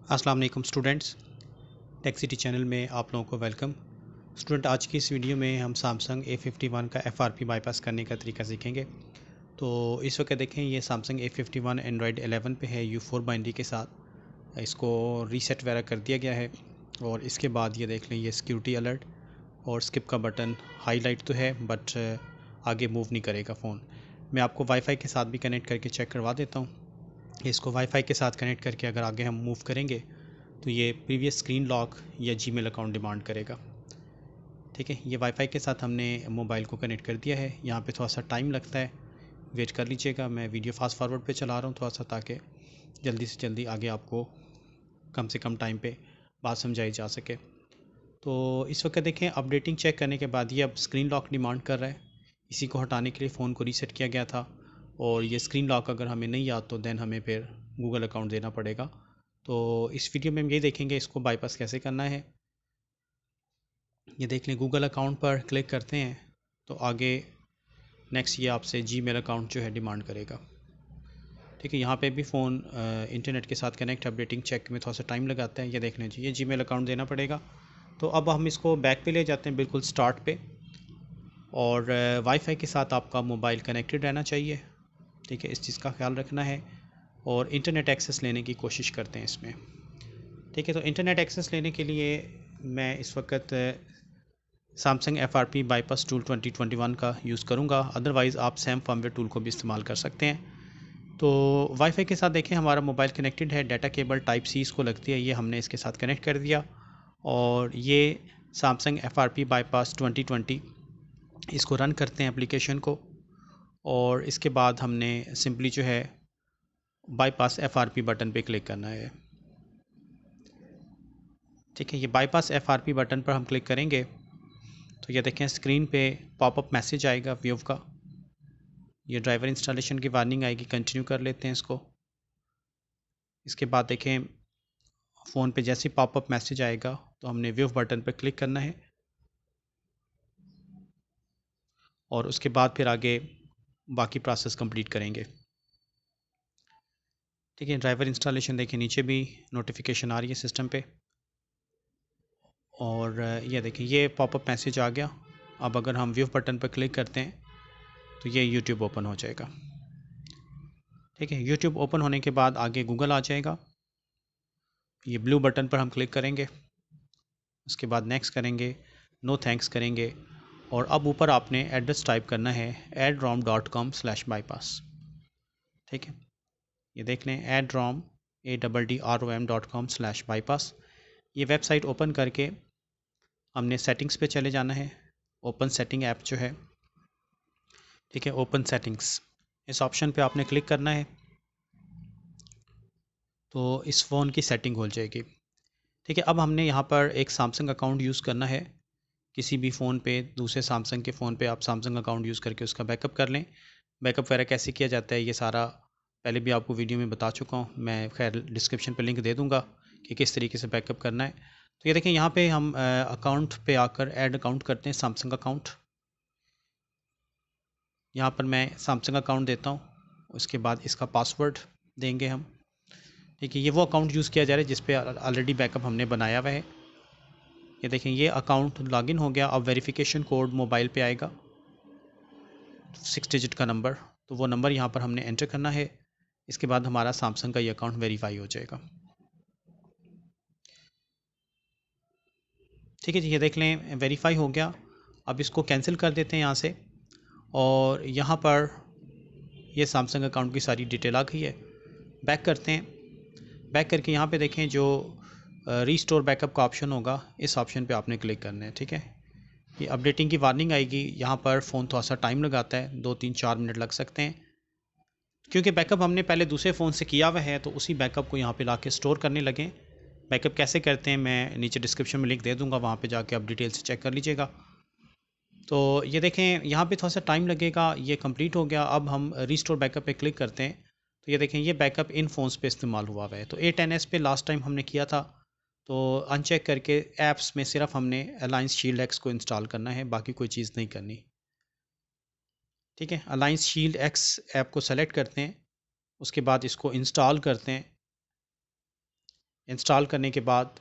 अस्सलाम वालेकुम students, tech city channel में आप लोगों को वेलकम। स्टूडेंट, आज की इस वीडियो में हम सैमसंग A51 का FRP बाईपास करने का तरीका सीखेंगे। तो इस वक्त देखें, ये सैमसंग A51 एंड्रॉयड 11 पे है U4 बाइनरी के साथ। इसको रीसेट वगैरह कर दिया गया है और इसके बाद ये देख लें, ये सिक्योरिटी अलर्ट और स्किप का बटन हाईलाइट तो है बट आगे मूव नहीं करेगा फ़ोन। मैं आपको वाईफाई के साथ भी कनेक्ट करके चेक करवा देता हूँ। इसको वाईफाई के साथ कनेक्ट करके अगर आगे हम मूव करेंगे तो ये प्रीवियस स्क्रीन लॉक या जीमेल अकाउंट डिमांड करेगा। ठीक है, ये वाईफाई के साथ हमने मोबाइल को कनेक्ट कर दिया है। यहाँ पे थोड़ा सा टाइम लगता है, वेट कर लीजिएगा। मैं वीडियो फास्ट फॉरवर्ड पे चला रहा हूँ थोड़ा सा, ताकि जल्दी से जल्दी आगे आपको कम से कम टाइम पे बात समझाई जा सके। तो इस वक्त देखें, अपडेटिंग चेक करने के बाद ये अब स्क्रीन लॉक डिमांड कर रहा है। इसी को हटाने के लिए फ़ोन को रीसेट किया गया था और ये स्क्रीन लॉक अगर हमें नहीं याद तो दैन हमें फिर गूगल अकाउंट देना पड़ेगा। तो इस वीडियो में हम ये देखेंगे इसको बाईपास कैसे करना है। ये देख लें, गूगल अकाउंट पर क्लिक करते हैं तो आगे नेक्स्ट ये आपसे जीमेल अकाउंट जो है डिमांड करेगा। ठीक है, यहाँ पे भी फ़ोन इंटरनेट के साथ कनेक्ट अपडेटिंग चेक में थोड़ा सा टाइम लगाता है। ये देख लें जी, ये जीमेल अकाउंट देना पड़ेगा। तो अब हम इसको बैक पे ले जाते हैं, बिल्कुल स्टार्ट पे। और वाईफाई के साथ आपका मोबाइल कनेक्टेड रहना चाहिए। ठीक है, इस चीज़ का ख्याल रखना है और इंटरनेट एक्सेस लेने की कोशिश करते हैं इसमें। ठीक है, तो इंटरनेट एक्सेस लेने के लिए मैं इस वक्त सैमसंग FRP बाईपास टूल 2021 का यूज़ करूँगा। अदरवाइज़ आप सैम फर्मवेयर टूल को भी इस्तेमाल कर सकते हैं। तो वाईफाई के साथ देखें, हमारा मोबाइल कनेक्टेड है। डाटा केबल टाइप सी इसको लगती है, ये हमने इसके साथ कनेक्ट कर दिया। और ये सैमसंग FRP बाईपास 2020 इसको रन करते हैं एप्लीकेशन को। और इसके बाद हमने सिंपली जो है बाईपास FRP बटन पे क्लिक करना है। ठीक है, ये बाईपास FRP बटन पर हम क्लिक करेंगे तो ये देखें, स्क्रीन पे पॉपअप मैसेज आएगा व्यू का। ये ड्राइवर इंस्टॉलेशन की वार्निंग आएगी। कंटिन्यू कर लेते हैं इसको। इसके बाद देखें, फ़ोन पे जैसे पॉपअप मैसेज आएगा तो हमने व्यू बटन पर क्लिक करना है और उसके बाद फिर आगे बाकी प्रोसेस कंप्लीट करेंगे। ठीक है, ड्राइवर इंस्टॉलेशन देखें, नीचे भी नोटिफिकेशन आ रही है सिस्टम पे। और ये देखिए, ये पॉपअप मैसेज आ गया। अब अगर हम व्यू बटन पर क्लिक करते हैं तो ये यूट्यूब ओपन हो जाएगा। ठीक है, यूट्यूब ओपन होने के बाद आगे गूगल आ जाएगा। ये ब्लू बटन पर हम क्लिक करेंगे, उसके बाद नेक्स्ट करेंगे, नो थैंक्स करेंगे और अब ऊपर आपने एड्रेस टाइप करना है adrom.com/bypass। ठीक है, ये देख लें, adrom.com/bypass। ये वेबसाइट ओपन करके हमने सेटिंग्स पे चले जाना है। ओपन सेटिंग ऐप जो है, ठीक है, ओपन सेटिंग्स, इस ऑप्शन पे आपने क्लिक करना है तो इस फ़ोन की सेटिंग हो जाएगी। ठीक है, अब हमने यहाँ पर एक सैमसंग अकाउंट यूज़ करना है। किसी भी फ़ोन पे, दूसरे सैमसंग के फ़ोन पे आप सैमसंग अकाउंट यूज़ करके उसका बैकअप कर लें। बैकअप वगैरह कैसे किया जाता है ये सारा पहले भी आपको वीडियो में बता चुका हूँ। मैं खैर डिस्क्रिप्शन पे लिंक दे दूँगा कि किस तरीके से बैकअप करना है। तो ये देखें, यहाँ पे हम अकाउंट पे आकर ऐड अकाउंट करते हैं, सैमसंग अकाउंट। यहाँ पर मैं सैमसंग अकाउंट देता हूँ, उसके बाद इसका पासवर्ड देंगे हम। ठीक है, ये वो अकाउंट यूज़ किया जा रहा है जिस पे ऑलरेडी बैकअप हमने बनाया हुआ है। ये देखें, ये अकाउंट लॉगिन हो गया। अब वेरिफिकेशन कोड मोबाइल पे आएगा, 6 डिजिट का नंबर। तो वो नंबर यहाँ पर हमने एंटर करना है। इसके बाद हमारा सैमसंग का ये अकाउंट वेरीफाई हो जाएगा। ठीक है जी, ये देख लें, वेरीफाई हो गया। अब इसको कैंसिल कर देते हैं यहाँ से और यहाँ पर ये सैमसंग अकाउंट की सारी डिटेल आ गई है। बैक करते हैं। बैक करके यहाँ पे देखें, जो रीस्टोर बैकअप का ऑप्शन होगा, इस ऑप्शन पे आपने क्लिक करना है। ठीक है, ये अपडेटिंग की वार्निंग आएगी। यहाँ पर फ़ोन थोड़ा सा टाइम लगाता है, 2-3-4 मिनट लग सकते हैं, क्योंकि बैकअप हमने पहले दूसरे फ़ोन से किया हुआ है। तो उसी बैकअप को यहाँ पे लाके स्टोर करने लगें। बैकअप कैसे करते हैं मैं नीचे डिस्क्रिप्शन में लिंक दे दूँगा, वहाँ पे जाके आप डिटेल से चेक कर लीजिएगा। तो ये देखें, यहाँ पे थोड़ा सा टाइम लगेगा। ये कंप्लीट हो गया। अब हम रीस्टोर बैकअप पे क्लिक करते हैं तो ये देखें, ये बैकअप इन फ़ोन्स पे इस्तेमाल हुआ हुआ है। तो A10s पे लास्ट टाइम हमने किया था। तो अनचेक करके ऐप्स में सिर्फ हमने अलायंस शील्ड एक्स को इंस्टॉल करना है, बाकी कोई चीज़ नहीं करनी। ठीक है, अलायंस शील्ड एक्स ऐप को सेलेक्ट करते हैं, उसके बाद इसको इंस्टॉल करते हैं। इंस्टॉल करने के बाद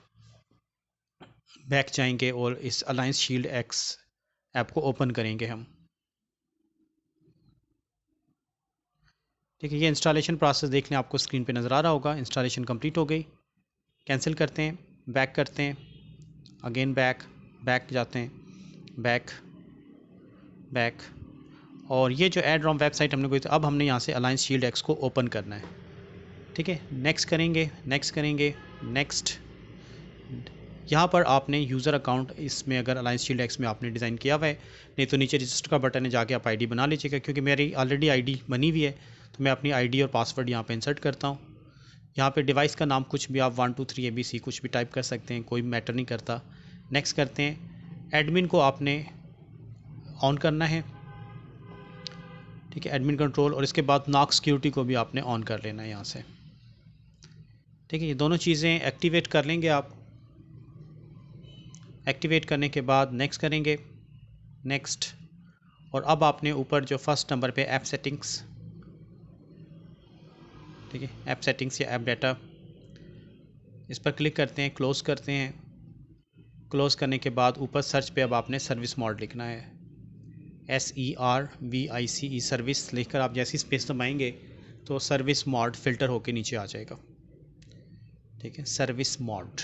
बैक जाएंगे और इस अलायंस शील्ड एक्स ऐप को ओपन करेंगे हम। ठीक है, ये इंस्टॉलेशन प्रोसेस देख लें, आपको स्क्रीन पे नज़र आ रहा होगा। इंस्टॉलेशन कंप्लीट हो गई। कैंसिल करते हैं, बैक करते हैं, अगेन बैक जाते हैं, बैक और ये जो एड रॉम वेबसाइट हमने कोई, तो अब हमने यहाँ से अलायंस शील्ड एक्स को ओपन करना है। ठीक है, नेक्स्ट करेंगे, नेक्स्ट। यहाँ पर आपने यूज़र अकाउंट इसमें अगर अलायंस शील्ड एक्स में आपने डिज़ाइन किया हुआ है, नहीं तो नीचे रजिस्टर का बटन है, जाके आप आईडी बना लीजिएगा। क्योंकि मेरी ऑलरेडी आईडी बनी हुई है, तो मैं अपनी आईडी और पासवर्ड यहाँ पे इंसर्ट करता हूँ। यहाँ पे डिवाइस का नाम कुछ भी आप 1 2 3 ABC कुछ भी टाइप कर सकते हैं, कोई मैटर नहीं करता। नेक्स्ट करते हैं। एडमिन को आपने ऑन करना है। ठीक है, एडमिन कंट्रोल, और इसके बाद नॉक सिक्योरिटी को भी आपने ऑन कर लेना है यहाँ से। ठीक है, ये दोनों चीज़ें एक्टिवेट कर लेंगे आप। एक्टिवेट करने के बाद नेक्स्ट करेंगे, नेक्स्ट। और अब आपने ऊपर जो फर्स्ट नंबर पे ऐप सेटिंग्स, ठीक है, ऐप सेटिंग्स या ऐप डाटा, इस पर क्लिक करते हैं, क्लोज़ करते हैं। क्लोज़ करने के बाद ऊपर सर्च पे अब आपने सर्विस मोड लिखना है, SERVICE सर्विस लिखकर आप जैसी स्पेस दबाएंगे तो सर्विस मोड फ़िल्टर होके नीचे आ जाएगा। ठीक है, सर्विस मोड।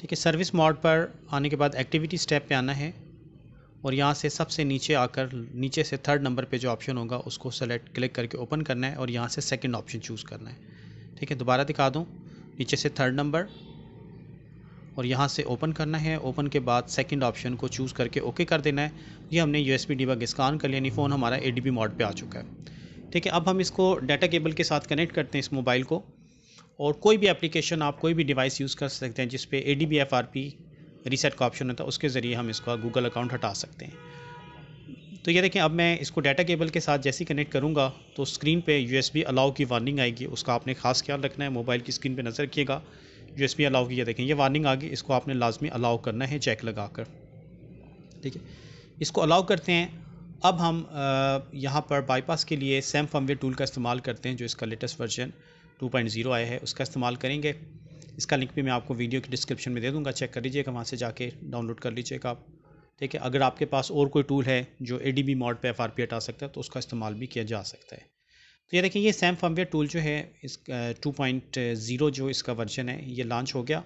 ठीक है, सर्विस मोड पर आने के बाद एक्टिविटी स्टेप पे आना है और यहाँ से सबसे नीचे आकर नीचे से थर्ड नंबर पे जो ऑप्शन होगा उसको सेलेक्ट क्लिक करके ओपन करना है और यहाँ से सेकंड ऑप्शन चूज़ करना है। ठीक है, दोबारा दिखा दूँ, नीचे से थर्ड नंबर और यहाँ से ओपन करना है। ओपन के बाद सेकंड ऑप्शन को चूज़ करके ओके कर देना है। ये हमने USB डिबग स्कैन कर लिया, यानी फ़ोन हमारा ADB मोड पे आ चुका है। ठीक है, अब हम इसको डाटा केबल के साथ कनेक्ट करते हैं इस मोबाइल को, और कोई भी एप्लीकेशन आप कोई भी डिवाइस यूज़ कर सकते हैं जिस पे ADB FRP रीसेट का ऑप्शन होता है, उसके ज़रिए हम इसका गूगल अकाउंट हटा सकते हैं। तो ये देखें, अब मैं इसको डाटा केबल के साथ जैसे ही कनेक्ट करूँगा तो स्क्रीन पे USB अलाउ की वार्निंग आएगी। उसका आपने खास ख्याल रखना है, मोबाइल की स्क्रीन पे नज़र रखिएगा, USB अलाउ की, ये देखें ये वार्निंग आ गई। इसको आपने लाजमी अलाउ करना है चेक लगा कर। ठीक है, इसको अलाउ करते हैं। अब हम यहाँ पर बाईपास के लिए सैम फर्मवेयर टूल का इस्तेमाल करते हैं, जो इसका लेटेस्ट वर्जन 2.0 आया है, उसका इस्तेमाल करेंगे। इसका लिंक भी मैं आपको वीडियो की डिस्क्रिप्शन में दे दूँगा, चेक कर लीजिएगा, वहाँ से जाके डाउनलोड कर लीजिएगा आप। ठीक है, अगर आपके पास और कोई टूल है जो ADB मोड पे FRP हटा सकता है तो उसका इस्तेमाल भी किया जा सकता है। तो ये देखिए, ये सैम फर्मवेयर टूल जो है इस 2.0 जो इसका वर्जन है ये लॉन्च हो गया,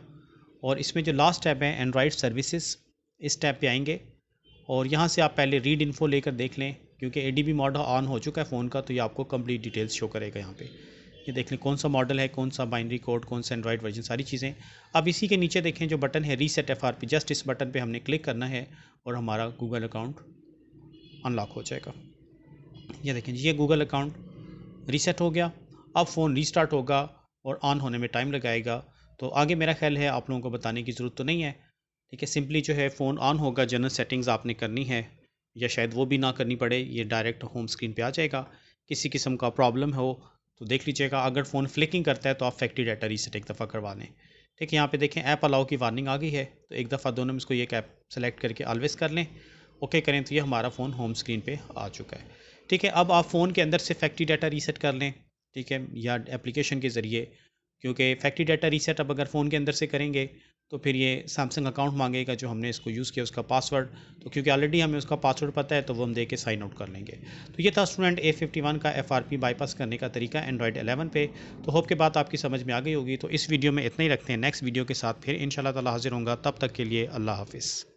और इसमें जो लास्ट टैब है एंड्रॉयड सर्विसेज, इस टैब पे आएंगे और यहाँ से आप पहले रीड इन्फो लेकर देख लें, क्योंकि ADB मोड ऑन हो चुका है फ़ोन का, तो ये आपको कंप्लीट डिटेल्स शो करेगा। यहाँ पे ये देख लें कौन सा मॉडल है, कौन सा बाइनरी कोड, कौन सा एंड्रॉयड वर्जन, सारी चीज़ें। अब इसी के नीचे देखें जो बटन है रीसेट FRP, जस्ट इस बटन पे हमने क्लिक करना है और हमारा गूगल अकाउंट अनलॉक हो जाएगा। ये देखें, ये गूगल अकाउंट रीसेट हो गया। अब फ़ोन रीस्टार्ट होगा और ऑन होने में टाइम लगाएगा। तो आगे मेरा ख्याल है आप लोगों को बताने की ज़रूरत तो नहीं है। ठीक है, सिंपली जो है फ़ोन ऑन होगा, जनरल सेटिंग्स आपने करनी है या शायद वो भी ना करनी पड़े, ये डायरेक्ट होम स्क्रीन पे आ जाएगा। किसी किस्म का प्रॉब्लम हो तो देख लीजिएगा, अगर फ़ोन फ्लिकिंग करता है तो आप फैक्ट्री डाटा रीसेट एक दफ़ा करवा लें। ठीक है, यहाँ पे देखें ऐप अलाउ की वार्निंग आ गई है, तो एक दफ़ा दोनों में इसको एक ऐप सेलेक्ट करके ऑलवेज कर लें, ओके करें, तो ये हमारा फ़ोन होम स्क्रीन पे आ चुका है। ठीक है, अब आप फ़ोन के अंदर से फैक्ट्री डाटा रीसेट कर लें, ठीक है, या एप्लीकेशन के ज़रिए, क्योंकि फैक्ट्री डाटा रीसेट अब अगर फ़ोन के अंदर से करेंगे तो फिर ये सैमसंग अकाउंट मांगेगा जो हमने इसको यूज़ किया, उसका पासवर्ड। तो क्योंकि ऑलरेडी हमें उसका पासवर्ड पता है तो वो हम दे के साइन आउट कर लेंगे। तो ये था स्टूडेंट A51 का FRP बाईपास करने का तरीका एंड्रॉयड 11 पे। तो होप के बात आपकी समझ में आ गई होगी। तो इस वीडियो में इतना ही रखते हैं, नेक्स्ट वीडियो के साथ फिर इंशाल्लाह ताला हाजिर होऊंगा। तब तक के लिए अल्लाह हाफिज़।